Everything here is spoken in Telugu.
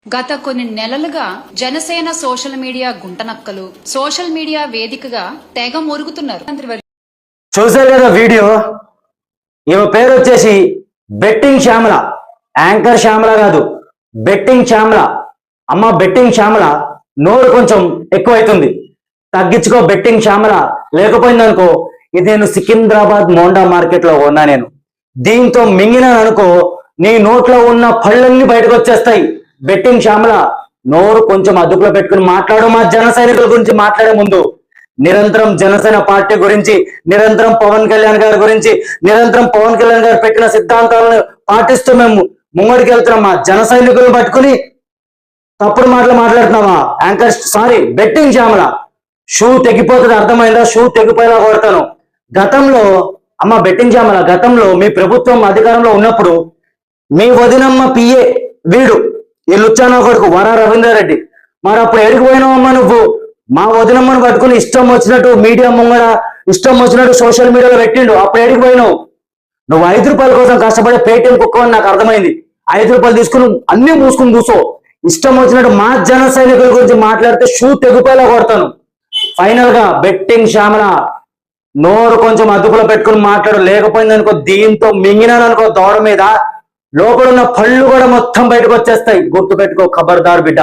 గత కొన్ని నెలలుగా జనసేన సోషల్ మీడియా గుంటనక్కలు సోషల్ మీడియా వేదికగా తెగ మురుగుతున్నారు. చూసారు కదా వీడియో. ఈమె పేరు వచ్చేసి బెట్టింగ్ శ్యామల. యాంకర్ శ్యామల కాదు, బెట్టింగ్ శ్యామల. అమ్మ బెట్టింగ్ శ్యామల, నోరు కొంచెం ఎక్కువైతుంది, తగ్గించుకో బెట్టింగ్ శ్యామల. లేకపోయిందనుకో, ఇది నేను సికింద్రాబాద్ మోండా మార్కెట్ లో ఉన్నా. నేను దీంతో మింగినాను అనుకో, నీ నోట్లో ఉన్న పళ్ళన్నీ బయటకు వచ్చేస్తాయి. బెట్టింగ్ శ్యామల, నోరు కొంచెం అదుపులో పెట్టుకుని మాట్లాడు. మా జన సైనికుల గురించి మాట్లాడే ముందు నిరంతరం జనసేన పార్టీ గురించి, నిరంతరం పవన్ కళ్యాణ్ గారి గురించి, నిరంతరం పవన్ కళ్యాణ్ గారు పెట్టిన సిద్ధాంతాలను పాటిస్తూ మేము ముంగడికి వెళ్తున్నాం. మా జన సైనికులను పట్టుకుని తప్పుడు మాటలు మాట్లాడుతున్నావా? Anchor sorry betting Shyamala, shoe తెగిపోతుంది, అర్థమైందా? షూ తెగిపోయేలా కొడతాను. గతంలో అమ్మ బెట్టింగ్ శ్యామల, గతంలో మీ ప్రభుత్వం అధికారంలో ఉన్నప్పుడు మీ వదినమ్మ పిఏ వీడు, ఈ లుచ్చానో కొడుకు వర రవీందర్ రెడ్డి, మరి అప్పుడు ఎడికి పోయినావమ్మా నువ్వు? మా వదినమ్మను పట్టుకుని ఇష్టం వచ్చినట్టు మీడియా ముంగడ ఇష్టం వచ్చినట్టు సోషల్ మీడియాలో పెట్టిండు. అప్పుడు ఎడికి పోయినావు? నువ్వు 5 రూపాయల కోసం కష్టపడే పేటీఎం కుక్క అని నాకు అర్థమైంది. 5 రూపాయలు తీసుకుని అన్ని మూసుకుని కూసో. ఇష్టం వచ్చినట్టు మా జన సైనికుల గురించి మాట్లాడితే షూ తెగిపోయేలా కొడతాను. ఫైనల్ గా బెట్టింగ్ శ్యామల, నోరు కొంచెం అదుపులో పెట్టుకుని మాట్లాడు. లేకపోయిందనుకో, దీంతో మింగినాననుకో దోడ మీద, లోపల ఉన్న పళ్ళు కూడా మొత్తం బయటకు వచ్చేస్తాయి. గుర్తు పెట్టుకో, ఖబర్దార్ బిడ్డ.